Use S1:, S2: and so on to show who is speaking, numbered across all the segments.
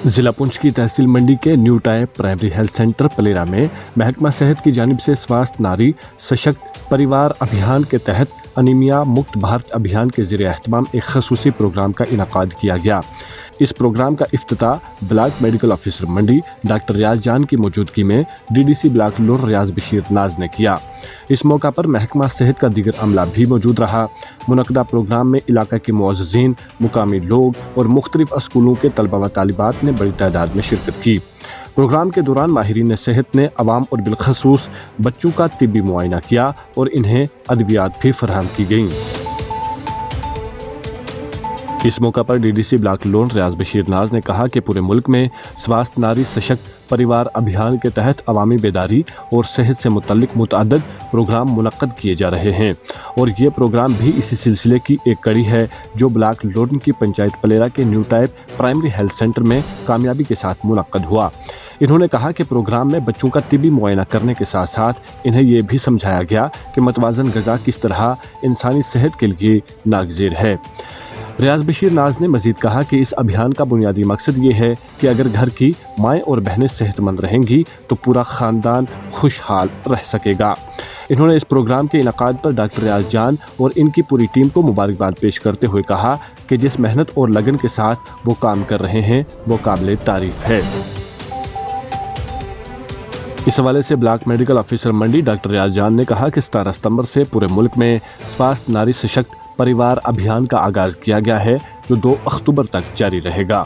S1: जिला पुंछ की तहसील मंडी के new type primary health centre Palera में महकमा सेहत की जानिब से स्वास्थ्य नारी सशक्त परिवार अभियान के तहत अनीमिया मुक्त भारत अभियान के ज़रिए एहतमाम एक खसूसी प्रोग्राम का इनकाद किया गया। इस प्रोग्राम का इफ्तिताह ब्लॉक मेडिकल ऑफिसर मंडी डॉक्टर रियाज जान की मौजूदगी में डीडीसी ब्लॉक लोर रियाज बशीर नाज ने किया। इस मौका पर महकमा सेहत का दीगर अमला भी मौजूद रहा। मुनक्कदा प्रोग्राम में इलाका के मुअज़्ज़िज़ीन, मुकामी लोग और मुख्तलिफ स्कूलों के तलबा व तालिबात ने बड़ी तादाद में शिरकत की। प्रोग्राम के दौरान माहिरीन सेहत ने अवाम और बिलखसूस बच्चों का तिब्बी मुआयना किया और इन्हें अद्वियात भी फराहम की गईं। इस मौका पर डीडीसी ब्लॉक लोन रियाज बशीर नाज ने कहा कि पूरे मुल्क में स्वास्थ्य नारी सशक्त परिवार अभियान के तहत अवामी बेदारी और सेहत से मुतल्लिक मुतअद्दिद प्रोग्राम मुनक्कद किए जा रहे हैं और ये प्रोग्राम भी इसी सिलसिले की एक कड़ी है जो ब्लॉक लोन की पंचायत पलेरा के new type primary health centre में कामयाबी के साथ मुनक्कद हुआ। इन्होंने कहा कि प्रोग्राम में बच्चों का तिब्बी मुआयना करने के साथ साथ इन्हें यह भी समझाया गया कि मतवाज़न ग़िज़ा किस तरह इंसानी सेहत के लिए नागज़ीर है। रियाज बशीर नाज ने मजीद कहा कि इस अभियान का बुनियादी मकसद ये है कि अगर घर की माएँ और बहनें सेहतमंद रहेंगी तो पूरा ख़ानदान खुशहाल रह सकेगा। इन्होंने इस प्रोग्राम के इनकाद पर डॉक्टर रियाज जान और इनकी पूरी टीम को मुबारकबाद पेश करते हुए कहा कि जिस मेहनत और लगन के साथ वो काम कर रहे हैं वो काबिल तारीफ है। इस हवाले से ब्लॉक मेडिकल ऑफिसर मंडी डॉक्टर रियाज जान ने कहा कि 17 सितंबर से पूरे मुल्क में स्वास्थ्य नारी सशक्त परिवार अभियान का आगाज़ किया गया है जो 2 अक्टूबर तक जारी रहेगा।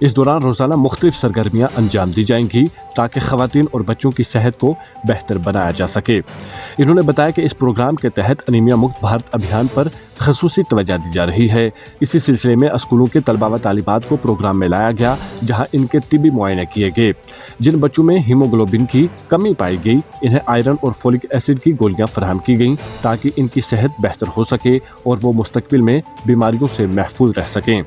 S1: इस दौरान रोज़ाना मुख्तलिफ सरगर्मियाँ अंजाम दी जाएंगी ताकि ख़वातीन और बच्चों की सेहत को बेहतर बनाया जा सके। इन्होंने बताया कि इस प्रोग्राम के तहत अनीमिया मुक्त भारत अभियान पर खसूसी तवज्जो दी जा रही है। इसी सिलसिले में स्कूलों के तलबा व तालिबात को प्रोग्राम में लाया गया जहां इनके तिब्बी मुआयने किए गए। जिन बच्चों में हीमोग्लोबिन की कमी पाई गई इन्हें आयरन और फोलिक एसिड की गोलियां फराहम की गईं ताकि इनकी सेहत बेहतर हो सके और वो मुस्तकबिल में बीमारियों से महफूज रह सकें।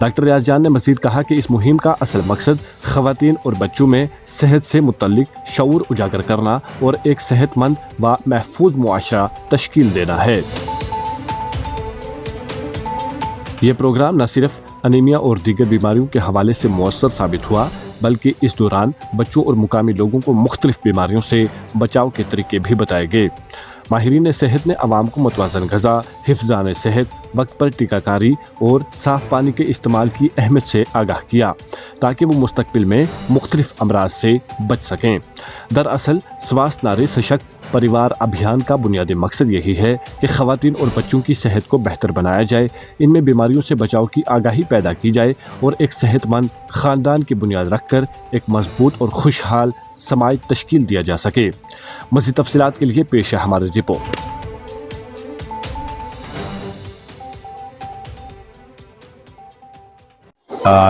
S1: डॉक्टर रियाज जान ने मज़ीद कहा कि इस मुहिम का असल मकसद ख़वातीन और बच्चों में सेहत से मुतल्लिक शऊर उजागर करना और एक सेहतमंद व महफूज मुआशरा तश्कील देना है। ये प्रोग्राम न सिर्फ अनीमिया और दीगर बीमारियों के हवाले से मुअस्सर साबित हुआ बल्कि इस दौरान बच्चों और मुकामी लोगों को मुख्तलिफ बीमारियों से बचाव के तरीके भी बताए गए। माहिरीन सेहत ने अवाम को मुतवाज़न ग़िज़ा, हिफ़्ज़ान सेहत, वक्त पर टीकाकारी और साफ़ पानी के इस्तेमाल की अहमियत से आगाह किया ताकि वो मुस्तकबिल में मुख्तलिफ अमराज से बच सकें। दरअसल स्वास्थ्य नारी सशक्त परिवार अभियान का बुनियादी मकसद यही है कि ख़वातीन और बच्चों की सेहत को बेहतर बनाया जाए, इनमें बीमारियों से बचाव की आगाही पैदा की जाए और एक सेहतमंद ख़ानदान की बुनियाद रखकर एक मजबूत और खुशहाल समाज तश्कील दिया जा सके। मज़ीद तफ़सीलात के लिए पेश है हमारी रिपोर्ट।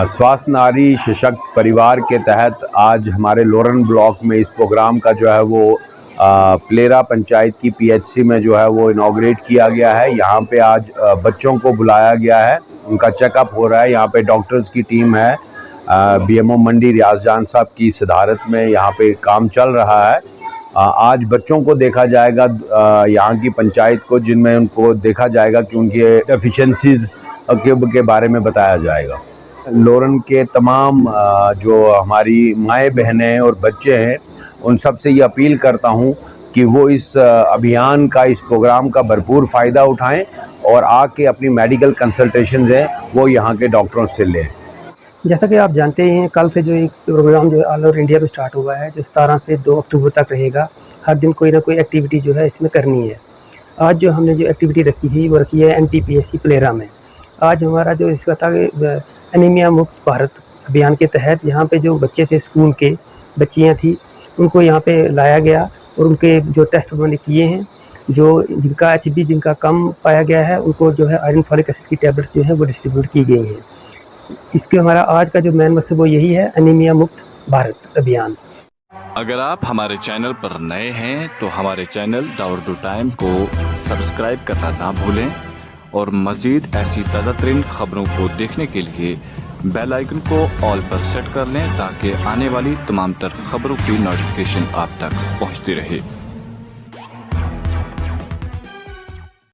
S2: स्वास्थ्य नारी सशक्त परिवार के तहत आज हमारे लोरन ब्लॉक में इस प्रोग्राम का जो है वो पलेरा पंचायत की पीएचसी में जो है वो इनॉग्रेट किया गया है। यहाँ पे आज बच्चों को बुलाया गया है, उनका चेकअप हो रहा है। यहाँ पे डॉक्टर्स की टीम है, बीएमओ मंडी रियाज जान साहब की सदारत में यहाँ पे काम चल रहा है। आज बच्चों को देखा जाएगा, यहाँ की पंचायत को, जिनमें उनको देखा जाएगा कि उनकी एफिशिएंसीज के बारे में बताया जाएगा। लोरन के तमाम जो हमारी माएँ बहनें और बच्चे हैं उन सब से ये अपील करता हूँ कि वो इस अभियान का, इस प्रोग्राम का भरपूर फ़ायदा उठाएं और आके अपनी मेडिकल कंसल्टेशंस हैं वो यहाँ के डॉक्टरों से लें।
S3: जैसा कि आप जानते हैं कल से जो एक प्रोग्राम जो ऑल ओवर इंडिया में स्टार्ट हुआ है जो 17 से 2 अक्टूबर तक रहेगा। हर दिन कोई ना कोई एक्टिविटी जो है इसमें करनी है। आज जो हमने जो एक्टिविटी रखी थी वो रखी है NTPSC पलेरा में। आज हमारा जो इसका था अनीमिया मुक्त भारत अभियान के तहत यहाँ पे जो बच्चे थे, स्कूल के बच्चियाँ थी, उनको यहाँ पे लाया गया और उनके जो टेस्ट उन्होंने किए हैं, जो जिनका HB जिनका कम पाया गया है उनको जो है आयरन फॉलिक एसिड की टैबलेट्स जो है वो डिस्ट्रीब्यूट की गई हैं। इसके हमारा आज का जो मेन मकसद वो यही है, अनीमिया मुक्त भारत अभियान।
S4: अगर आप हमारे चैनल पर नए हैं तो हमारे चैनल दाउरदू टाइम को सब्सक्राइब करना ना भूलें और मज़ीद ऐसी ताज़ा तरीन खबरों को देखने के लिए बेल आइकन को ऑल पर सेट कर लें ताकि आने वाली तमाम तर खबरों की नोटिफिकेशन आप तक पहुंचती रहे।